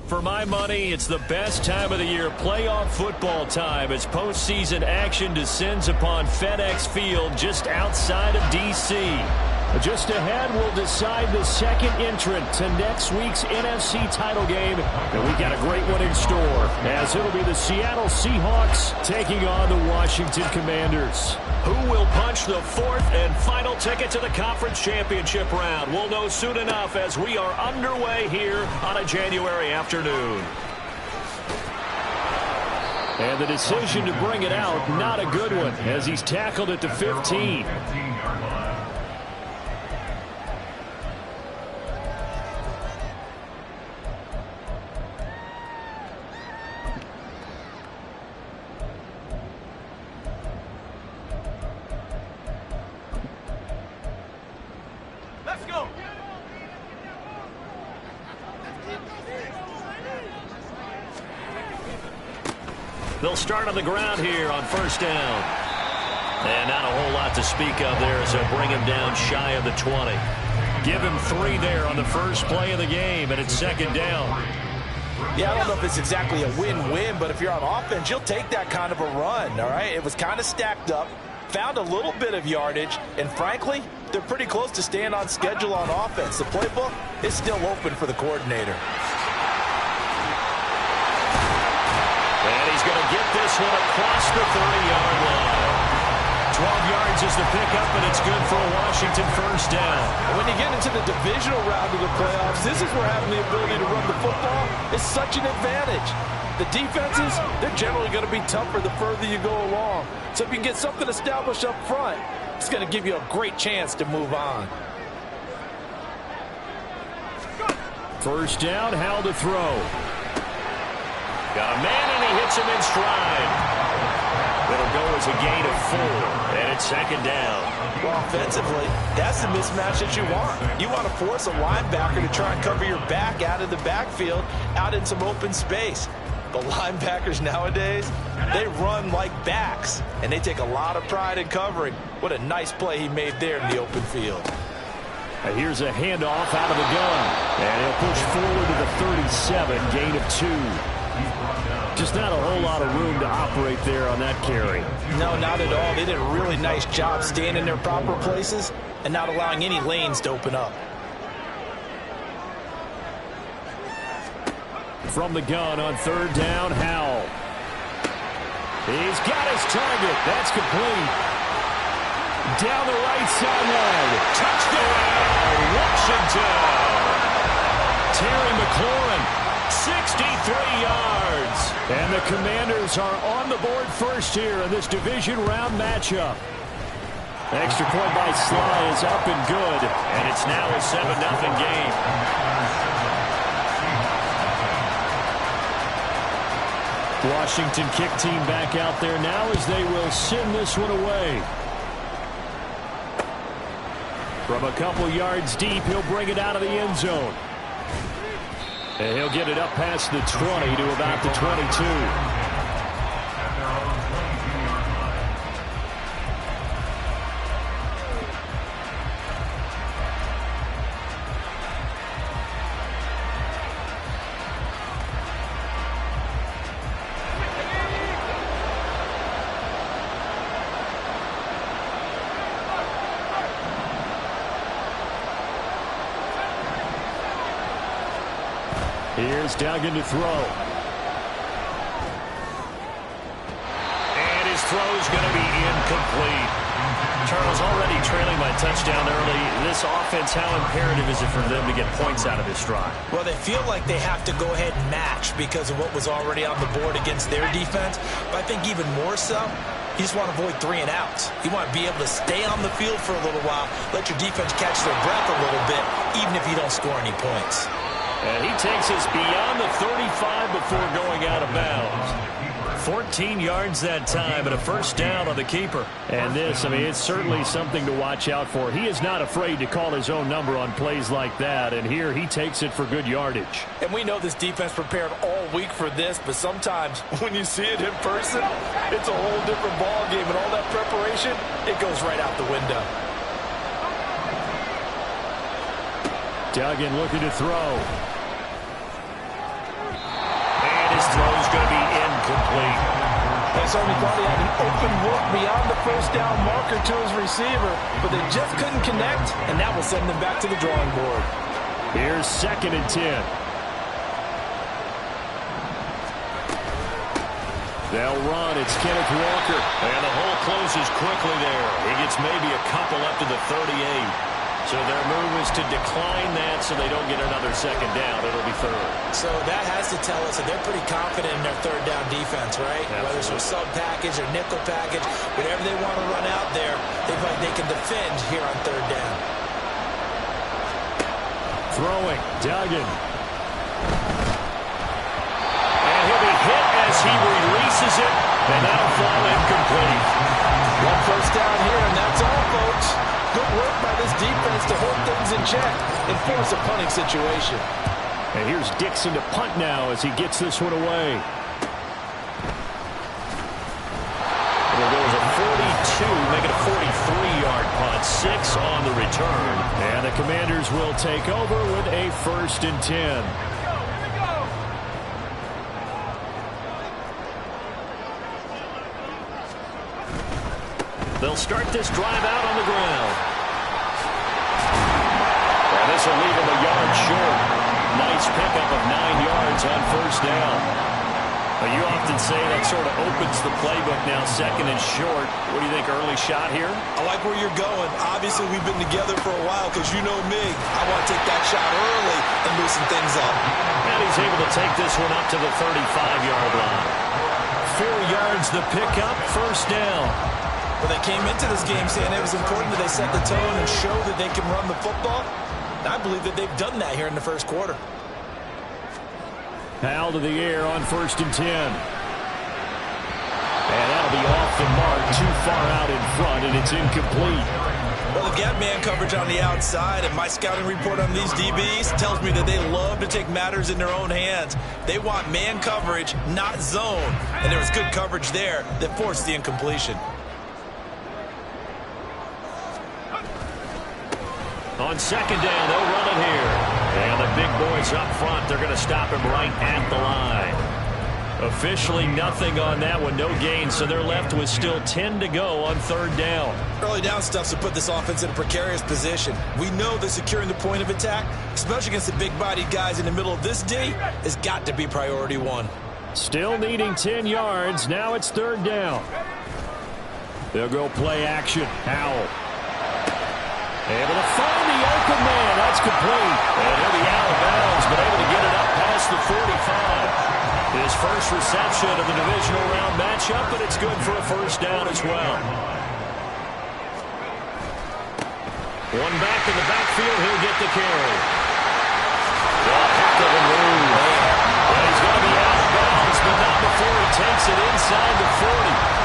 For my money, it's the best time of the year, playoff football time, as postseason action descends upon FedEx Field just outside of D.C. Just ahead, we'll decide the second entrant to next week's NFC title game. And we've got a great one in store, as it'll be the Seattle Seahawks taking on the Washington Commanders. Who will punch the fourth and final ticket to the conference championship round? We'll know soon enough as we are underway here on a January afternoon. And the decision to bring it out, not a good one, as he's tackled at the 15. They'll start on the ground here on first down. And not a whole lot to speak of there as they'll bring him down shy of the 20. Give him 3 there on the first play of the game, and it's second down. Yeah, I don't know if it's exactly a win-win, but if you're on offense, you'll take that kind of a run, all right? It was kind of stacked up, found a little bit of yardage, and frankly, they're pretty close to staying on schedule on offense. The playbook is still open for the coordinator. And he's going to get this one across the 30-yard line. 12 yards is the pickup, and it's good for a Washington first down. When you get into the divisional round of the playoffs, this is where having the ability to run the football is such an advantage. The defenses, they're generally going to be tougher the further you go along. So if you can get something established up front, it's going to give you a great chance to move on. First down, Howell to throw. Got a man, and he hits him in stride. It'll go as a gain of 4, and it's second down. Well, offensively, that's the mismatch that you want. You want to force a linebacker to try and cover your back out of the backfield, out in some open space. The linebackers nowadays, they run like backs, and they take a lot of pride in covering. What a nice play he made there in the open field. Here's a handoff out of the gun, and he'll push forward to the 37, gain of 2. Just not a whole lot of room to operate there on that carry. No, not at all. They did a really nice job staying in their proper places and not allowing any lanes to open up. From the gun on third down, Howell. He's got his target. That's complete. Down the right sideline. Touchdown, Washington. Terry McLaurin, 63 yards. And the Commanders are on the board first here in this division round matchup. Extra point by Sly is up and good. And it's now a 7-0 game. Washington kick team back out there now as they will send this one away. From a couple yards deep, he'll bring it out of the end zone. And he'll get it up past the 20 to about the 22. Here's Duggan to throw. And his throw's going to be incomplete. Charles, already trailing by touchdown early. This offense, how imperative is it for them to get points out of this drive? Well, they feel like they have to go ahead and match because of what was already on the board against their defense. But I think even more so, you just want to avoid 3 and outs. You want to be able to stay on the field for a little while, let your defense catch their breath a little bit, even if you don't score any points. And he takes us beyond the 35 before going out of bounds. 14 yards that time and a first down on the keeper. And this, I mean, it's certainly something to watch out for. He is not afraid to call his own number on plays like that. And here he takes it for good yardage. And we know this defense prepared all week for this, but sometimes when you see it in person, it's a whole different ball game. And all that preparation, it goes right out the window. Duggan looking to throw. And his throw's going to be incomplete. They certainly thought he had an open look beyond the first down marker to his receiver, but they just couldn't connect, and that will send them back to the drawing board. Here's 2nd and 10. They'll run. It's Kenneth Walker. And the hole closes quickly there. He gets maybe a couple up to the 38. So their move is to decline that so they don't get another 2nd down. It'll be 3rd. So that has to tell us that they're pretty confident in their 3rd down defense, right? Absolutely. Whether it's a sub package or nickel package, whatever they want to run out there, they feel like they can defend here on 3rd down. Throwing. Duggan. And he'll be hit as he releases it. And that'll fall incomplete. One first down here, and that's all, folks. Good work by this defense to hold things in check and force a punting situation. And here's Dixon to punt now as he gets this one away. It'll go as a 42, make it a 43-yard punt, 6 on the return. And the Commanders will take over with a 1st and 10. They'll start this drive out on the ground. And this will leave him a yard short. Nice pickup of 9 yards on 1st down. You often say that sort of opens the playbook now, 2nd and short. What do you think, early shot here? I like where you're going. Obviously, we've been together for a while because you know me. I want to take that shot early and loosen things up. And he's able to take this one up to the 35-yard line. 4 yards the pickup, 1st down. Well, they came into this game saying it was important that they set the tone and show that they can run the football. And I believe that they've done that here in the 1st quarter. Hal to the air on 1st and 10. And that'll be off the mark, too far out in front, and it's incomplete. Well, they've got man coverage on the outside, and my scouting report on these DBs tells me that they love to take matters in their own hands. They want man coverage, not zone. And there was good coverage there that forced the incompletion. On 2nd down, they'll run it here. And the big boys up front, they're going to stop him right at the line. Officially nothing on that one, no gain, so they're left with still 10 to go on 3rd down. Early down stuff to put this offense in a precarious position. We know that securing the point of attack, especially against the big-bodied guys in the middle of this D, has got to be priority 1. Still needing 10 yards. Now it's 3rd down. They'll go play action. Howell. Able to find the open man. That's complete. And he'll be out of bounds, but able to get it up past the 45. His first reception of the divisional round matchup, but it's good for a 1st down as well. One back in the backfield. He'll get the carry. Well, heck of a move. Well, he's going to be out of bounds, but not before he takes it inside the 40.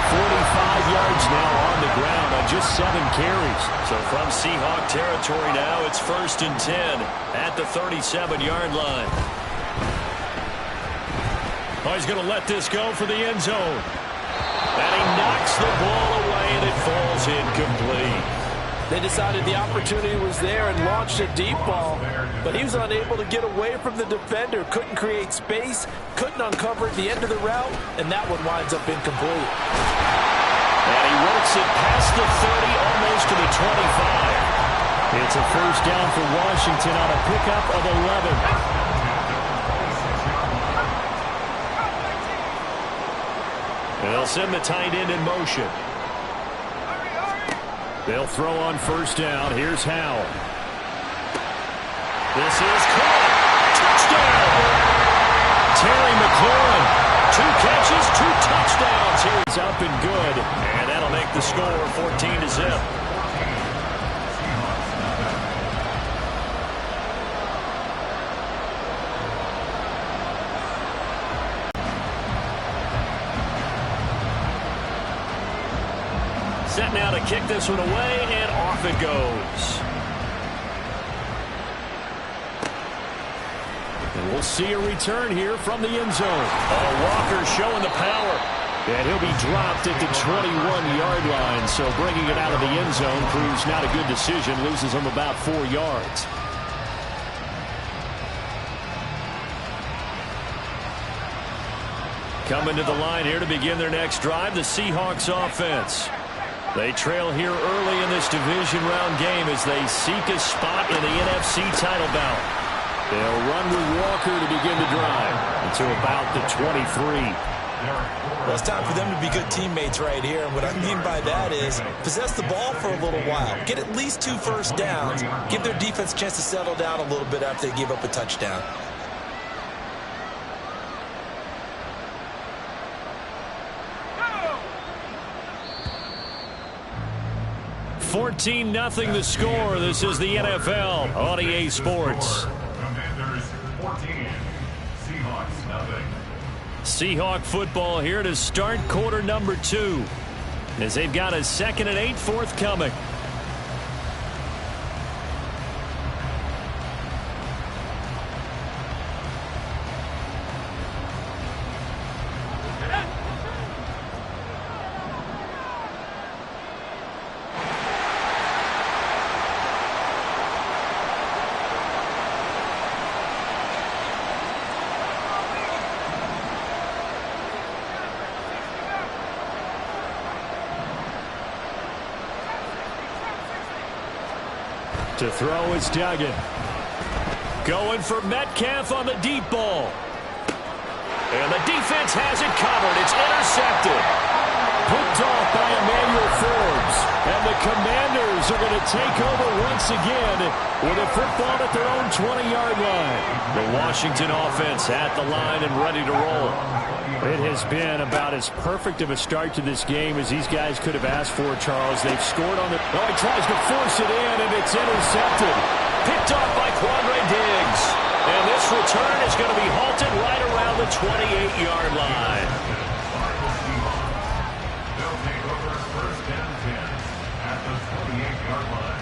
45 yards now on the ground on just 7 carries. So from Seahawk territory now, it's 1st and 10 at the 37-yard line. Oh, he's going to let this go for the end zone. And he knocks the ball away, and it falls incomplete. They decided the opportunity was there and launched a deep ball, but he was unable to get away from the defender, couldn't create space, couldn't uncover at the end of the route, and that one winds up incomplete. And he works it past the 30, almost to the 25. It's a 1st down for Washington on a pickup of 11. They'll send the tight end in motion. They'll throw on first down. Here's Howell. This is caught. Touchdown! Terry McLaurin. 2 catches, 2 touchdowns. He's up and good. And that'll make the score 14-0. Set now to kick this one away, and off it goes. And we'll see a return here from the end zone. Walker showing the power. And he'll be dropped at the 21-yard line. So bringing it out of the end zone proves not a good decision. Loses him about 4 yards. Coming to the line here to begin their next drive, the Seahawks offense. They trail here early in this division round game as they seek a spot in the NFC title bout. They'll run with Walker to begin the drive until about the 23. Well, it's time for them to be good teammates right here. And what I mean by that is possess the ball for a little while. Get at least 2 first downs. Give their defense a chance to settle down a little bit after they give up a touchdown. $14-0 the score. This is the NFL on EA Sports. Seahawk football here to start quarter number 2 as they've got a 2nd and 8 forthcoming. To throw is Duggan. Going for Metcalf on the deep ball. And the defense has it covered. It's intercepted. Picked off by Emmanuel Forbes. And the Commanders are going to take over once again with a football at their own 20-yard line. The Washington offense at the line and ready to roll. It has been about as perfect of a start to this game as these guys could have asked for, Charles. They've scored on the... Oh, he tries to force it in, and it's intercepted. Picked off by Quandre Diggs. And this return is going to be halted right around the 28-yard line. They'll take over first and 10 at the 28-yard line.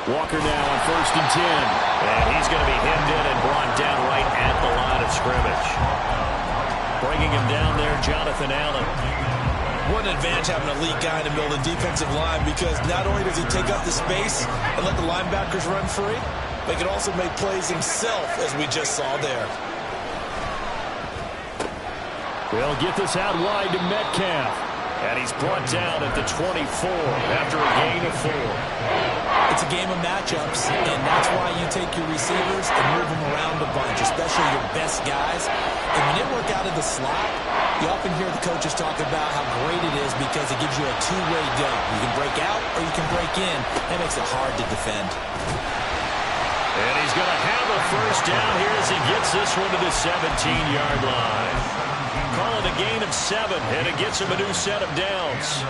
Walker now on first and 10. And he's going to be hemmed in and brought down right at the line of scrimmage. Bringing him down there, Jonathan Allen. What an advantage having a elite guy in the middle of the defensive line, because not only does he take up the space and let the linebackers run free, but he can also make plays himself, as we just saw there. They'll get this out wide to Metcalf. And he's brought down at the 24 after a gain of 4. It's a game of matchups, and that's why you take your receivers and move them around a bunch, especially your best guys. And when they work out of the slot, you often hear the coaches talk about how great it is because it gives you a two-way go. You can break out or you can break in. That makes it hard to defend. And he's going to have a first down here as he gets this one to the 17-yard line. Call it a gain of 7, and it gets him a new set of downs.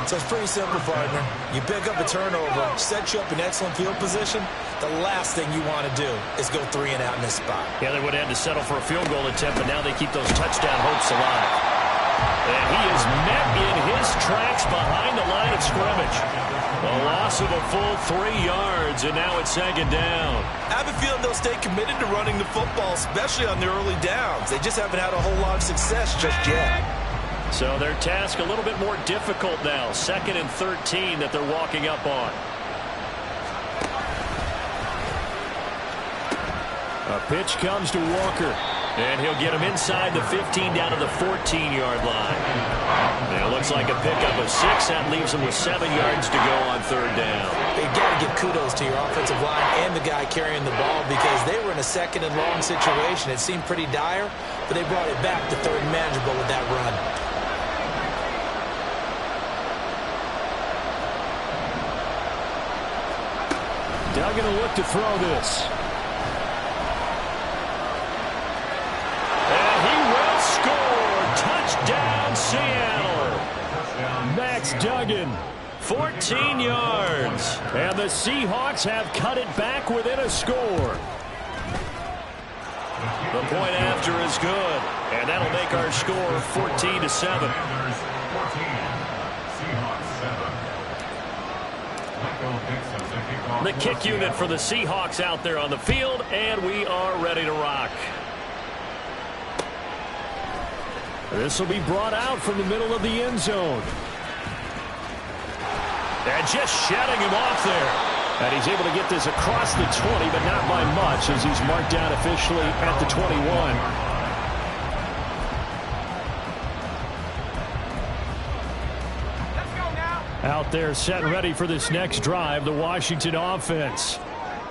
So it's pretty simple, partner. You pick up a turnover, set you up in excellent field position. The last thing you want to do is go 3 and out in this spot. Yeah, they would have had to settle for a field goal attempt, but now they keep those touchdown hopes alive. And he is met in his tracks behind the line of scrimmage. A loss of a full 3 yards, and now it's 2nd down. I have a feeling they'll stay committed to running the football, especially on the early downs. They just haven't had a whole lot of success just yet. So their task a little bit more difficult now. 2nd and 13 that they're walking up on. A pitch comes to Walker. And he'll get him inside the 15 down to the 14-yard line. They'll look like a pickup of 6. That leaves them with 7 yards to go on third down. You got to give kudos to your offensive line and the guy carrying the ball because they were in a second and long situation. It seemed pretty dire, but they brought it back to third and manageable with that run. Duggan will look to throw this. And he will score. Touchdown, Seattle. Max Duggan, 14 yards. And the Seahawks have cut it back within a score. The point after is good. And that'll make our score 14-7. The kick unit for the Seahawks out there on the field, and we are ready to rock. This will be brought out from the middle of the end zone. And just shutting him off there. And he's able to get this across the 20, but not by much as he's marked down officially at the 21. Out there set and ready for this next drive, the Washington offense.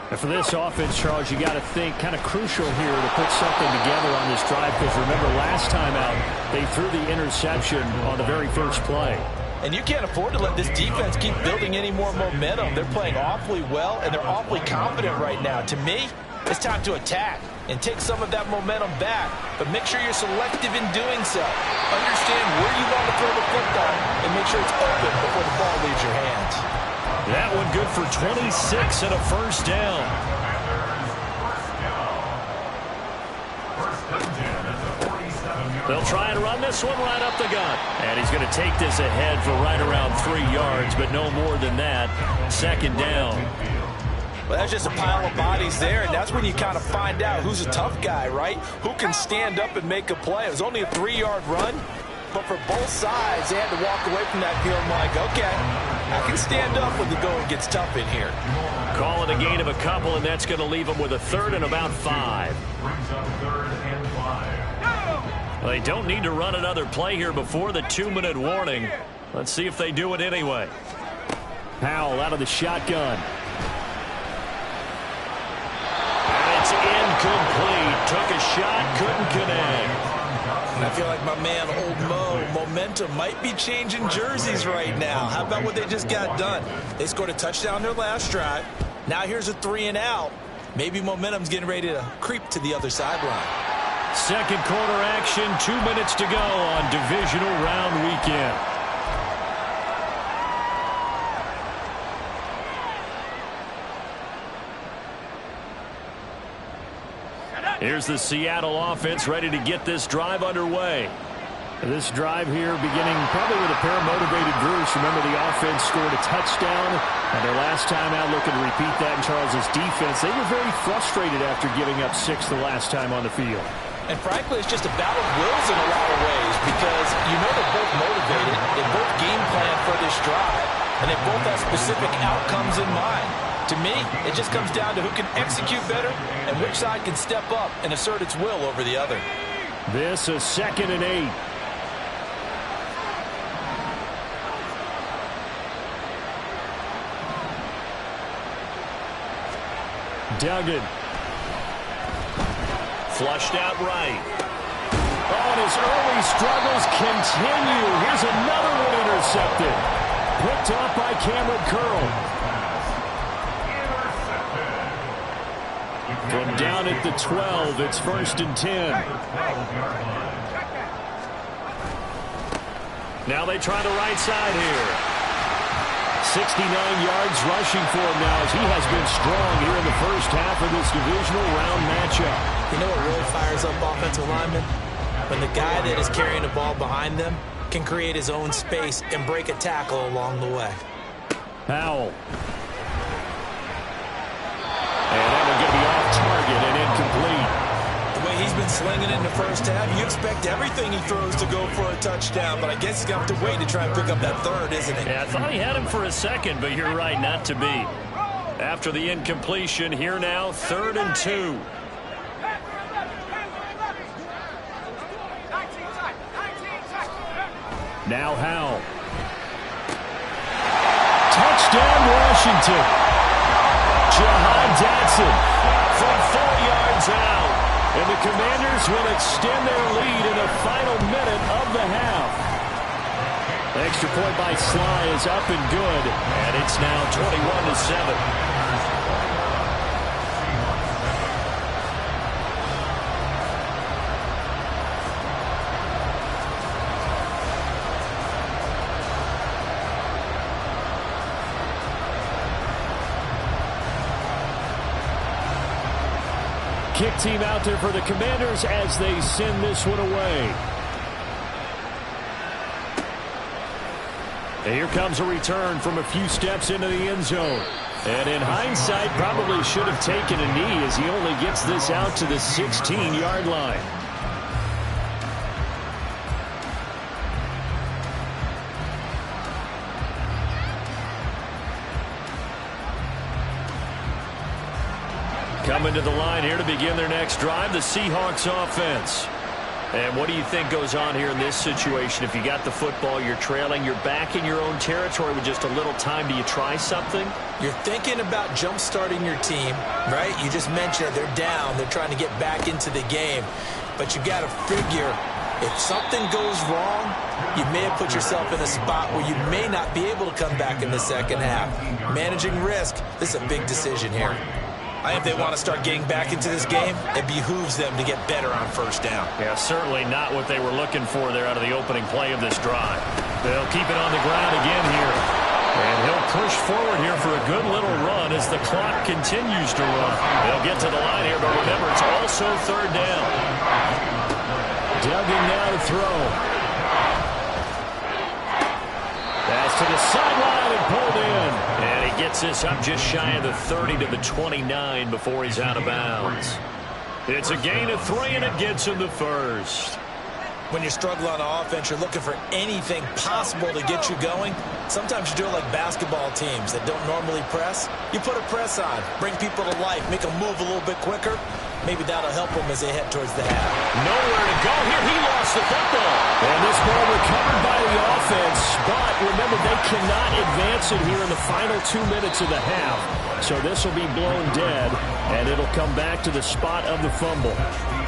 And for this offense, Charles, you got to think kind of crucial here to put something together on this drive because remember last time out, they threw the interception on the very first play. And you can't afford to let this defense keep building any more momentum. They're playing awfully well, and they're awfully confident right now. To me, it's time to attack and take some of that momentum back. But make sure you're selective in doing so. Understand where you want to throw the football and make sure it's open before the ball leaves your hands. That one good for 26 and a first down. They'll try and run this one right up the gut. And he's going to take this ahead for right around 3 yards, but no more than that. Second down. Well, that's just a pile of bodies there, and that's when you kind of find out who's a tough guy, right? Who can stand up and make a play. It was only a 3-yard run, but for both sides, they had to walk away from that feeling like, okay, I can stand up when the going gets tough in here. Call it a gain of a couple, and that's going to leave them with a third and about 5. Well, they don't need to run another play here before the 2-minute warning. Let's see if they do it anyway. Powell out of the shotgun. It's incomplete. Took a shot, couldn't connect. And I feel like my man, Old Mo, momentum might be changing jerseys right now. How about what they just got done? They scored a touchdown their last drive. Now here's a 3 and out. Maybe momentum's getting ready to creep to the other sideline. Second quarter action, 2 minutes to go on divisional round weekend. Here's the Seattle offense ready to get this drive underway. This drive here beginning probably with a pair of motivated groups. Remember, the offense scored a touchdown, and their last time out looking to repeat that in Charles's defense. They were very frustrated after giving up 6 the last time on the field. And frankly, it's just a battle of wills in a lot of ways because you know they're both motivated, they both game plan for this drive, and they both have specific outcomes in mind. To me, it just comes down to who can execute better and which side can step up and assert its will over the other. This is 2nd and 8. Duggan. Flushed out right. Oh, and his early struggles continue. Here's another one intercepted. Picked off by Cameron Curl. From down at the 12, it's 1st and 10. Now they try the right side here. 69 yards rushing for him now as he has been strong here in the first half of this divisional round matchup. You know what really fires up offensive linemen? When the guy that is carrying the ball behind them can create his own space and break a tackle along the way. Powell. And that one going to be off target and incomplete. The way he's been slinging it in the first half, you expect everything he throws to go for a touchdown, but I guess he's going to have to wait to try and pick up that third, isn't he? Yeah, I thought he had him for a second, but you're right, not to be. After the incompletion, here now, 3rd and 2. Now Howell. Touchdown, Washington. Jahan Dotson from 4 yards out. And the Commanders will extend their lead in the final minute of the half. Extra point by Sly is up and good. And it's now 21-7. Kick team out there for the Commanders as they send this one away. And here comes a return from a few steps into the end zone. And in hindsight, probably should have taken a knee as he only gets this out to the 16-yard line. Coming to the line here to begin their next drive, the Seahawks offense. And what do you think goes on here in this situation? If you got the football, you're trailing, you're back in your own territory with just a little time. Do you try something? You're thinking about jump-starting your team, right? You just mentioned it. They're down. They're trying to get back into the game. But you got to figure if something goes wrong, you may have put yourself in a spot where you may not be able to come back in the second half. Managing risk, this is a big decision here. I think if they want to start getting back into this game, it behooves them to get better on first down. Yeah, certainly not what they were looking for there out of the opening play of this drive. They'll keep it on the ground again here. And he'll push forward here for a good little run as the clock continues to run. They'll get to the line here, but remember, it's also third down. Duggan now to throw. Pass to the sideline and pulled in. And he gets this up just shy of the 30 to the 29 before he's out of bounds. It's a gain of 3, and it gets him the first. When you struggle on offense, you're looking for anything possible to get you going. Sometimes you do it like basketball teams that don't normally press. You put a press on, bring people to life, make them move a little bit quicker. Maybe that'll help them as they head towards the half. Nowhere to go here. He lost the football. And this ball recovered by the offense. But remember, they cannot advance it here in the final 2 minutes of the half. So this will be blown dead, and it'll come back to the spot of the fumble.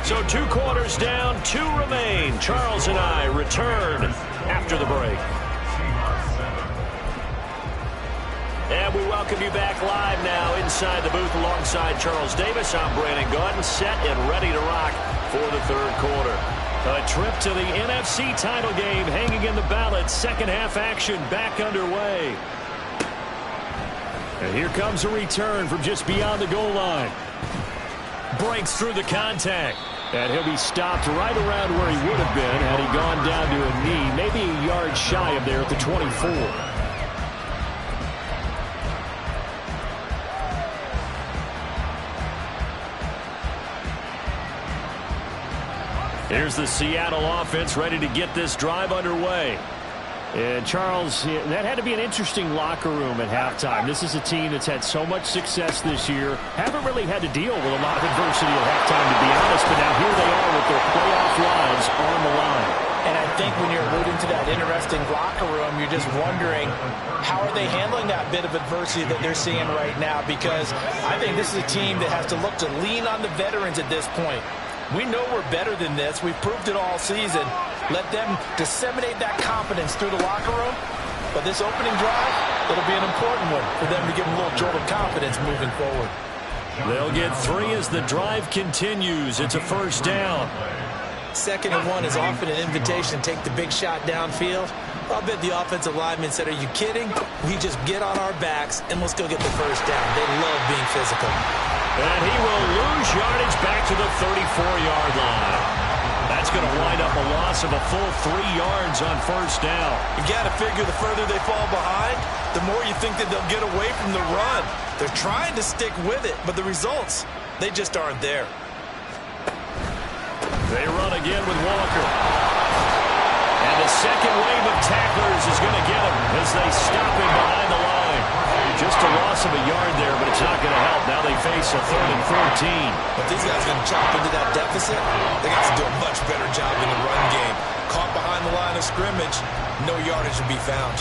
So 2 quarters down, 2 remain. Charles and I return after the break. And we welcome you back live now inside the booth alongside Charles Davis. I'm Brandon Gaudin, set and ready to rock for the third quarter. A trip to the NFC title game hanging in the balance. Second half action back underway. And here comes a return from just beyond the goal line. Breaks through the contact. And he'll be stopped right around where he would have been had he gone down to a knee, maybe a yard shy of there at the 24. Here's the Seattle offense ready to get this drive underway. And Charles, that had to be an interesting locker room at halftime. This is a team that's had so much success this year. Haven't really had to deal with a lot of adversity at halftime, to be honest. But now here they are with their playoff lives on the line. And I think when you're alluding to that interesting locker room, you're just wondering, how are they handling that bit of adversity that they're seeing right now? Because I think this is a team that has to look to lean on the veterans at this point. We know we're better than this. We've proved it all season. Let them disseminate that confidence through the locker room. But this opening drive, it'll be an important one for them to give them a little jolt of confidence moving forward. They'll get 3 as the drive continues. It's a first down. 2nd and 1 is often an invitation to take the big shot downfield. I'll bet the offensive lineman said, are you kidding? We just get on our backs and let's go get the first down. They love being physical. And he will lose yardage back to the 34-yard line. That's going to wind up a loss of a full 3 yards on first down. You got to figure the further they fall behind, the more you think that they'll get away from the run. They're trying to stick with it, but the results, they just aren't there. They run again with Walker. And the second wave of tacklers is going to get him as they stop him behind the line. Just a loss of a yard there, but it's not going to help. Now they face a 3rd and 14. But these guys are going to chop into that deficit. They got to do a much better job in the run game. Caught behind the line of scrimmage, no yardage to be found.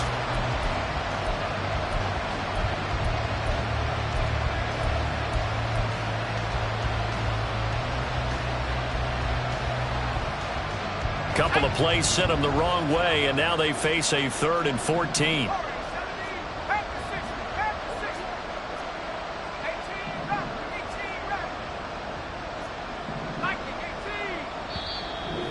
Couple of plays sent them the wrong way, and now they face a 3rd and 14.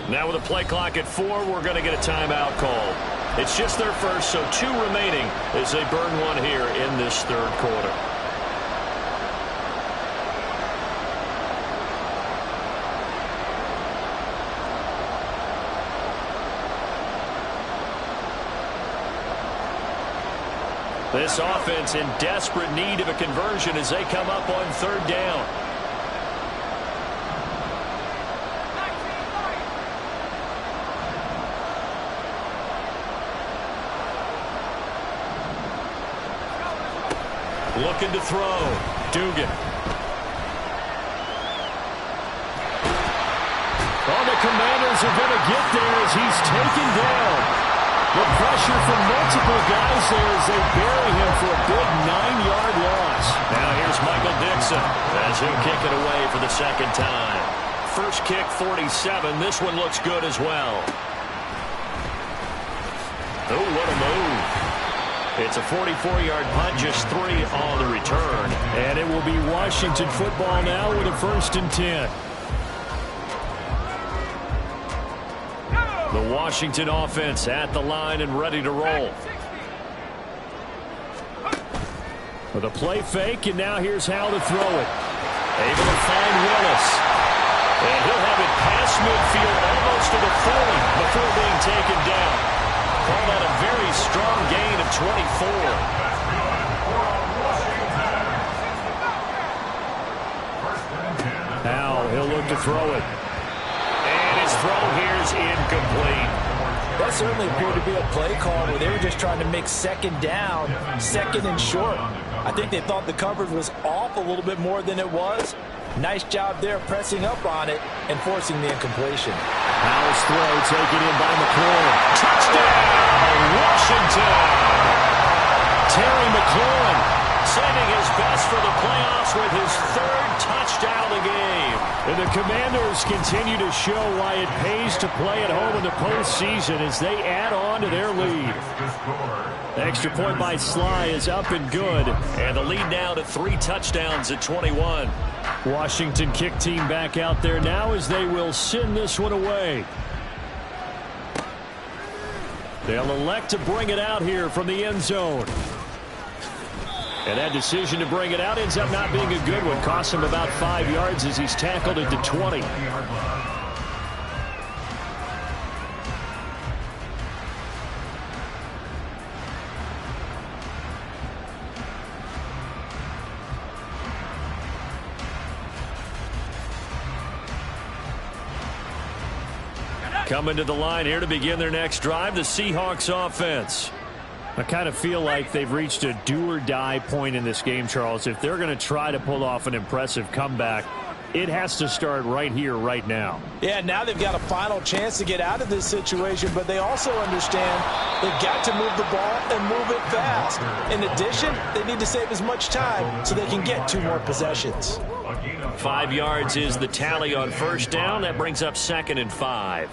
Now with a play clock at 4, we're going to get a timeout call. It's just their first, so 2 remaining as they burn one here in this 3rd quarter. This offense in desperate need of a conversion as they come up on 3rd down. Looking to throw. Dugan. Oh, the Commanders are going to get there as he's taken down. The pressure from multiple guys there as they bury him for a big 9-yard loss. Now here's Michael Dixon as he'll kick it away for the 2nd time. First kick 47. This one looks good as well. Oh, what a move. It's a 44-yard punt, just 3 on the return. And it will be Washington football now with a 1st and 10. The Washington offense at the line and ready to roll. With a play fake, and now here's how to throw it. Able to find Willis. And he'll have it past midfield almost to the 40 before being taken down. Call that a very strong gain of 24. Now he'll look to throw it. And his throw here is incomplete. That certainly appeared to be a play call where they were just trying to make 2nd down, 2nd and short. I think they thought the coverage was off a little bit more than it was. Nice job there pressing up on it and forcing the incompletion. Howell's throw taken in by McLaurin. Touchdown, Washington! Terry McLaurin saving his best for the playoffs with his 3rd touchdown of the game. And the Commanders continue to show why it pays to play at home in the postseason as they add on to their lead. The extra point by Sly is up and good. And the lead now to 3 touchdowns at 21. Washington kick team back out there now as they will send this one away. They'll elect to bring it out here from the end zone. And that decision to bring it out ends up not being a good one. Costs him about 5 yards as he's tackled at the 20. Coming to the line here to begin their next drive, the Seahawks offense. I kind of feel like they've reached a do-or-die point in this game, Charles. If they're going to try to pull off an impressive comeback, it has to start right here, right now. Yeah, now they've got a final chance to get out of this situation, but they also understand they've got to move the ball and move it fast. In addition, they need to save as much time so they can get 2 more possessions. 5 yards is the tally on 1st down. That brings up 2nd and 5.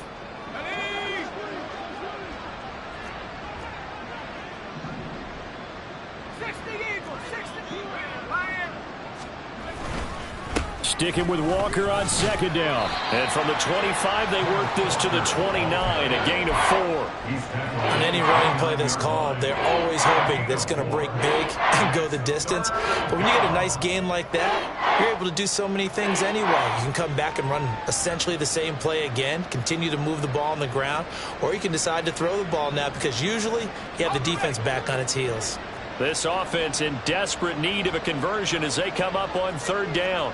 Sticking with Walker on 2nd down. And from the 25, they work this to the 29, a gain of 4. On any running play that's called, they're always hoping that it's going to break big and go the distance. But when you get a nice gain like that, you're able to do so many things anyway. You can come back and run essentially the same play again, continue to move the ball on the ground, or you can decide to throw the ball now because usually you have the defense back on its heels. This offense in desperate need of a conversion as they come up on 3rd down.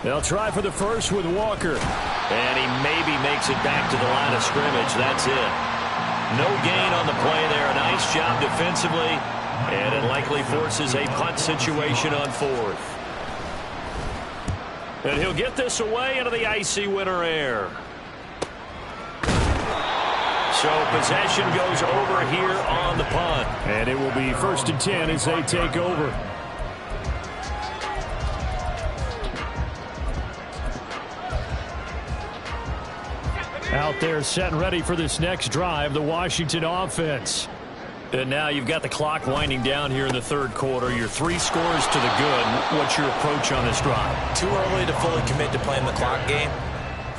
They'll try for the first with Walker. And he maybe makes it back to the line of scrimmage. That's it. No gain on the play there. A nice job defensively. And it likely forces a punt situation on 4th. And he'll get this away into the icy winter air. So possession goes over here on the punt. And it will be 1st and 10 as they take over. Out there set and ready for this next drive, the Washington offense. And now you've got the clock winding down here in the third quarter. You're 3 scores to the good. What's your approach on this drive? Too early to fully commit to playing the clock game.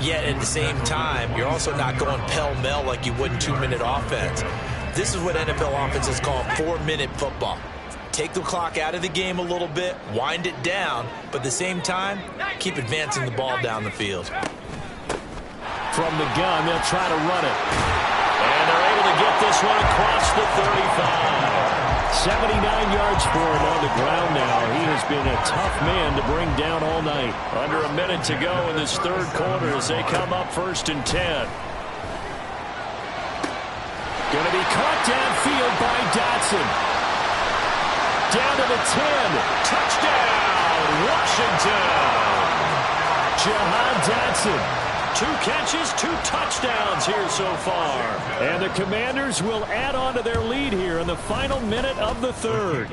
Yet at the same time, you're also not going pell-mell like you would in 2-minute offense. This is what NFL offenses call 4-minute football. Take the clock out of the game a little bit, wind it down, but at the same time, keep advancing the ball down the field. From the gun, they'll try to run it. And they're able to get this one across the 35. 79 yards for him on the ground now. He has been a tough man to bring down all night. Under a minute to go in this third quarter as they come up 1st and 10. Going to be caught downfield by Dotson. Down to the 10. Touchdown, Washington. Jahan Dotson. 2 catches, 2 touchdowns here so far. And the Commanders will add on to their lead here in the final minute of the third.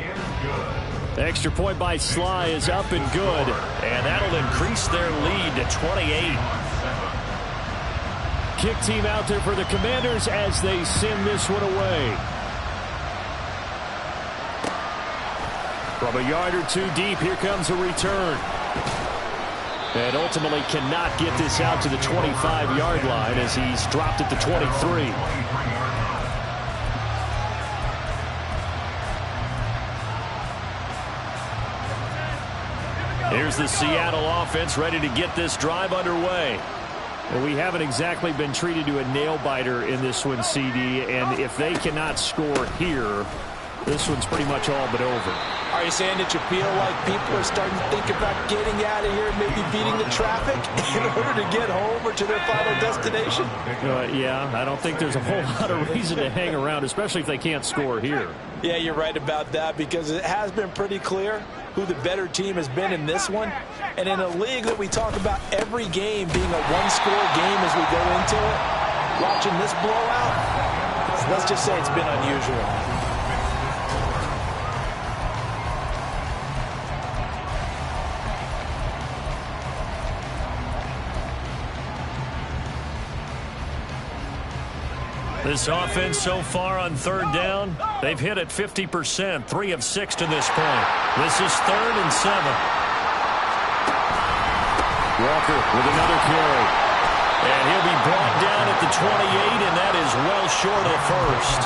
Extra point by Sly is up and good. And that'll increase their lead to 28. Kick team out there for the Commanders as they send this one away. From a yard or 2 deep, here comes a return. And ultimately cannot get this out to the 25-yard line as he's dropped at the 23. Here's the Seattle offense ready to get this drive underway. Well, we haven't exactly been treated to a nail-biter in this one, CD, and if they cannot score here, this one's pretty much all but over. Are you saying that you feel like people are starting to think about getting out of here and maybe beating the traffic in order to get home or to their final destination? Yeah, I don't think there's a whole lot of reason to hang around, especially if they can't score here. Yeah, you're right about that because it has been pretty clear who the better team has been in this one. And in a league that we talk about every game being a one-score game as we go into it, watching this blowout, let's just say it's been unusual. This offense so far on 3rd down, they've hit it 50%, 3 of 6 to this point. This is 3rd and 7. Walker with another carry. And he'll be brought down at the 28, and that is well short of the first.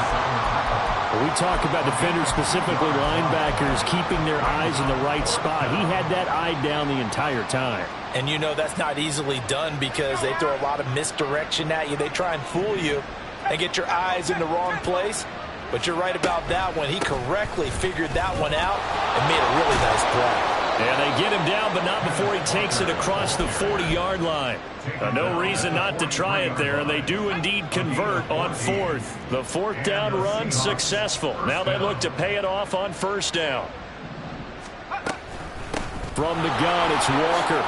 We talk about defenders, specifically linebackers, keeping their eyes in the right spot. He had that eye down the entire time. And you know that's not easily done because they throw a lot of misdirection at you. They try and fool you and get your eyes in the wrong place. But you're right about that one. He correctly figured that one out and made a really nice play. And they get him down, but not before he takes it across the 40-yard line. No reason not to try it there, and they do indeed convert on 4th. The 4th down run successful. Now they look to pay it off on 1st down. From the gun, it's Walker.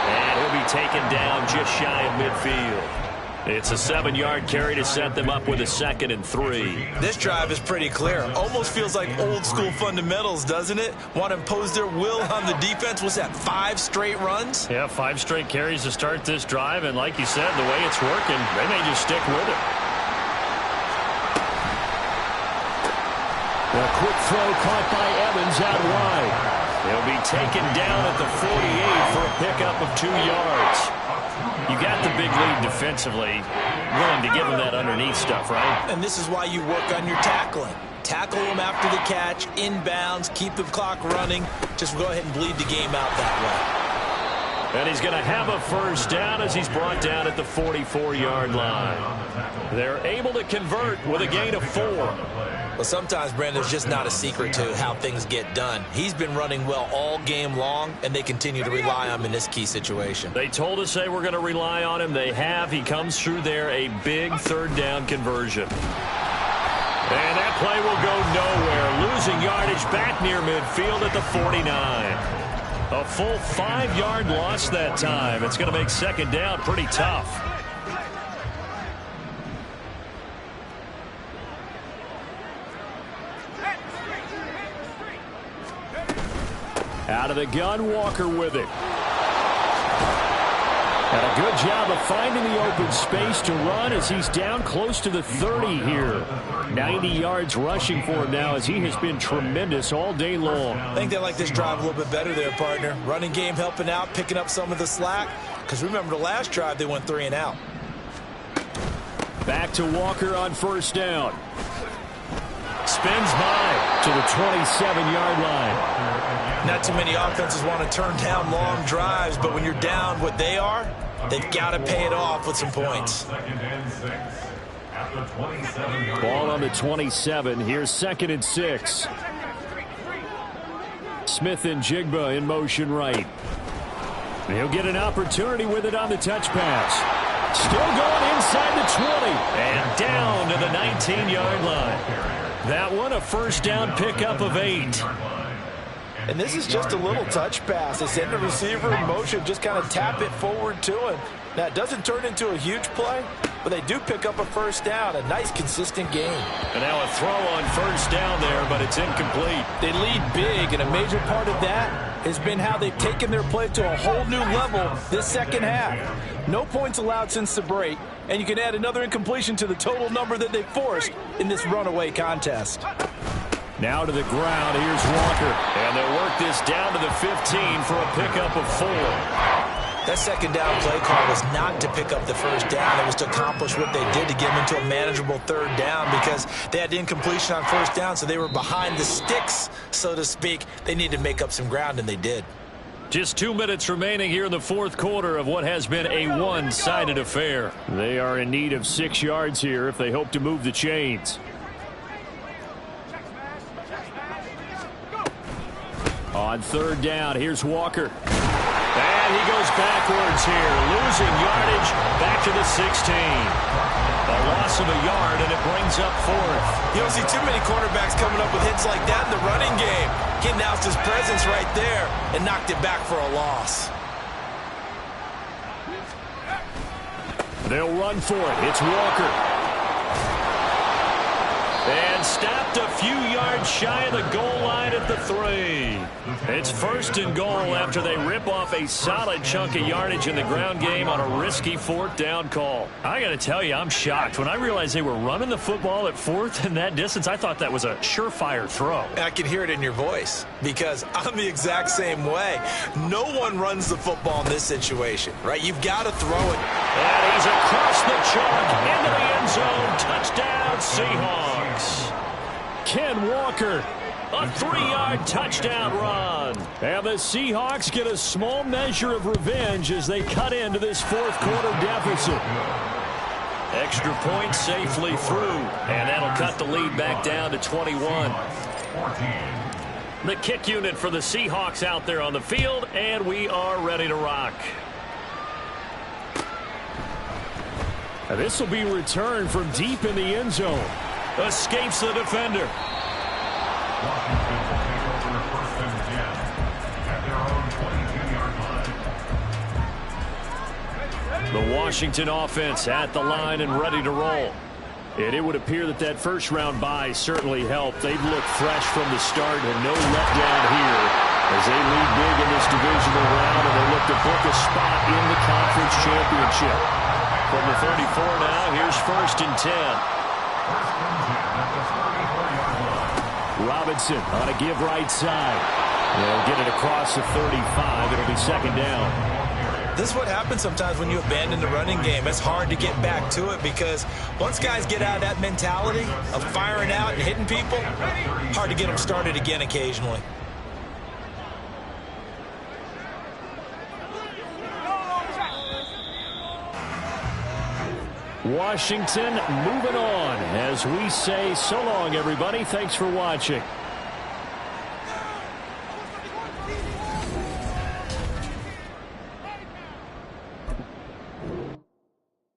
And he'll be taken down just shy of midfield. It's a 7-yard carry to set them up with a 2nd and 3. This drive is pretty clear. Almost feels like old school fundamentals, doesn't it? Want to impose their will on the defense. Was that 5 straight runs? Yeah, 5 straight carries to start this drive. And like you said, the way it's working, they may just stick with it. A quick throw caught by Evans out wide. He'll be taken down at the 48 for a pickup of 2 yards. You got the big lead defensively, willing to give them that underneath stuff, right? And this is why you work on your tackling. Tackle them after the catch, inbounds, keep the clock running. Just go ahead and bleed the game out that way. And he's going to have a 1st down as he's brought down at the 44-yard line. They're able to convert with a gain of 4. Well, sometimes, Brandon, there's just not a secret to how things get done. He's been running well all game long, and they continue to rely on him in this key situation. They told us they were going to rely on him. They have. He comes through there, a big 3rd down conversion. And that play will go nowhere. Losing yardage back near midfield at the 49. A full 5-yard loss that time. It's going to make second down pretty tough. Out of the gun, Walker with it. And a good job of finding the open space to run as he's down close to the 30 here. 90 yards rushing for him now as he has been tremendous all day long. I think they like this drive a little bit better there, partner. Running game helping out, picking up some of the slack. Because remember the last drive, they went 3 and out. Back to Walker on first down. Spins by to the 27-yard line. Not too many offenses want to turn down long drives, but when you're down what they are, they've got to pay it off with some points. Ball on the 27. Here's 2nd and 6. Smith and Jigba in motion right. He'll get an opportunity with it on the touch pass. Still going inside the 20. And down to the 19-yard line. That one a first down pickup of 8. And this is just a little touch pass. They send the receiver in motion, just kind of tap it forward to him. Now, it doesn't turn into a huge play, but they do pick up a first down. A nice, consistent game. And now a throw on first down there, but it's incomplete. They lead big, and a major part of that has been how they've taken their play to a whole new level this second half. No points allowed since the break, and you can add another incompletion to the total number that they forced in this runaway contest. Now to the ground. Here's Walker. And they'll work this down to the 15 for a pickup of 4. That second down play call was not to pick up the first down. It was to accomplish what they did to get them into a manageable third down because they had incompletion on first down, so they were behind the sticks, so to speak. They needed to make up some ground, and they did. Just 2 minutes remaining here in the fourth quarter of what has been a one-sided affair. They are in need of 6 yards here if they hope to move the chains. On third down, here's Walker. And he goes backwards here, losing yardage back to the 16. A loss of a yard, and it brings up 4th. You don't see too many quarterbacks coming up with hits like that in the running game. He announced his presence right there and knocked it back for a loss. They'll run for it. It's Walker. And stopped a few yards shy of the goal line at the 3. It's 1st and goal after they rip off a solid chunk of yardage in the ground game on a risky 4th down call. I got to tell you, I'm shocked. When I realized they were running the football at 4th in that distance, I thought that was a surefire throw. I can hear it in your voice because I'm the exact same way. No one runs the football in this situation, right? You've got to throw it. And he's across the chalk into the end zone. Touchdown, Seahawks. Ken Walker. A 3-yard touchdown run. And the Seahawks get a small measure of revenge as they cut into this fourth quarter deficit. Extra point safely through. And that'll cut the lead back down to 21. The kick unit for the Seahawks out there on the field, and we are ready to rock. This will be returned from deep in the end zone. Escapes the defender. Washington will take over 1st and 10 at their own 22-yard line. The Washington offense at the line and ready to roll. And it would appear that that first-round bye certainly helped. They've looked fresh from the start and no letdown here as they lead big in this divisional round, and they look to book a spot in the conference championship. From the 34 now, here's 1st and 10. Robinson on a give right side. They'll get it across the 35. It'll be 2nd down. This is what happens sometimes when you abandon the running game. It's hard to get back to it because once guys get out of that mentality of firing out and hitting people, hard to get them started again occasionally. Washington moving on as we say so long, everybody. Thanks for watching.